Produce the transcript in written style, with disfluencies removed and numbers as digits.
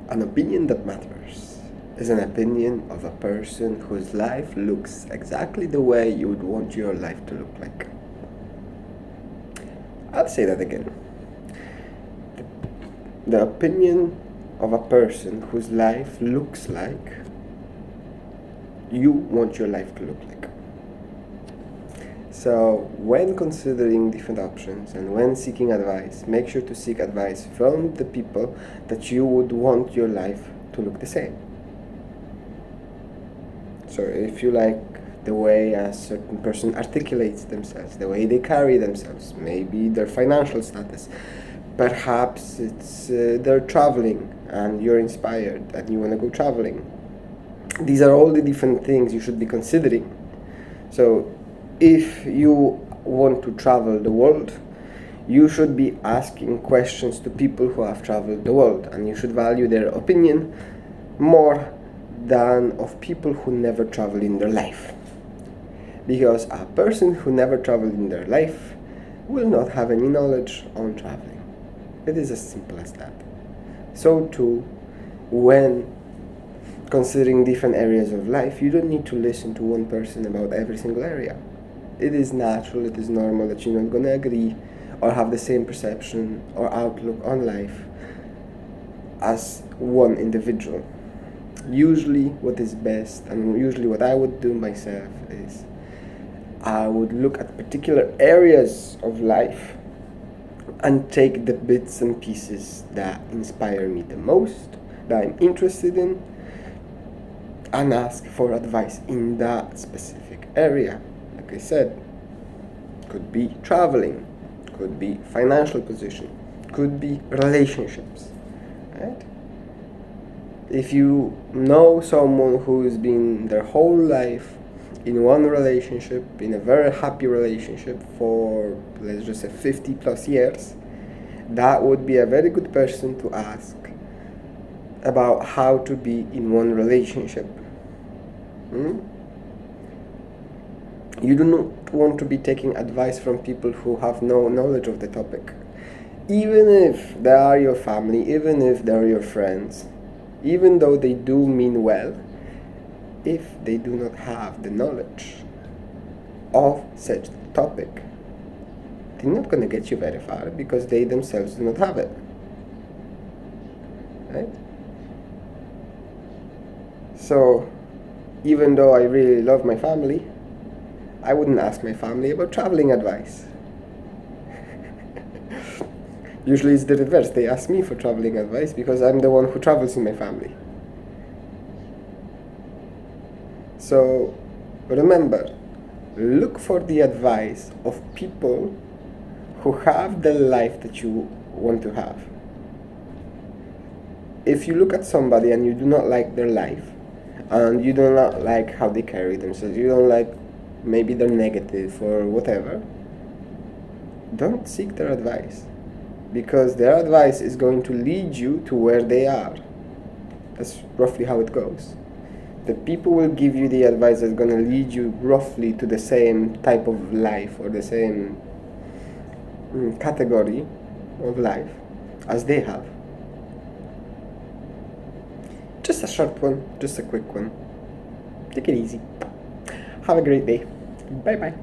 An opinion that matters is an opinion of a person whose life looks exactly the way you would want your life to look like. I'll say that again. The opinion of a person whose life looks like you want your life to look like. So, when considering different options and when seeking advice, make sure to seek advice from the people that you would want your life to look the same. So, if you like the way a certain person articulates themselves, the way they carry themselves, maybe their financial status, perhaps it's they're traveling and you're inspired and you want to go traveling. These are all the different things you should be considering. So, if you want to travel the world, you should be asking questions to people who have traveled the world, and you should value their opinion more than of people who never traveled in their life. Because a person who never traveled in their life will not have any knowledge on traveling. It is as simple as that. So too, when considering different areas of life, you don't need to listen to one person about every single area. It is natural, it is normal that you're not going to agree or have the same perception or outlook on life as one individual. Usually what is best, and usually what I would do myself, is I would look at particular areas of life and take the bits and pieces that inspire me the most, that I'm interested in, and ask for advice in that specific area. Like I said, could be traveling, could be financial position, could be relationships, right? If you know someone who's been their whole life in one relationship, in a very happy relationship for, let's just say, 50 plus years, that would be a very good person to ask about how to be in one relationship. You do not want to be taking advice from people who have no knowledge of the topic. Even if they are your family, even if they are your friends, even though they do mean well, if they do not have the knowledge of such topic, they're not going to get you very far because they themselves do not have it. Right? So, even though I really love my family, I wouldn't ask my family about traveling advice. Usually it's the reverse. They ask me for traveling advice because I'm the one who travels in my family. So remember, look for the advice of people who have the life that you want to have. If you look at somebody and you do not like their life, and you do not like how they carry themselves, you don't like, maybe they're negative or whatever, don't seek their advice, because their advice is going to lead you to where they are. That's roughly how it goes. The people will give you the advice that's going to lead you roughly to the same type of life or the same category of life as they have. Just a short one, just a quick one. Take it easy. Have a great day. Bye bye.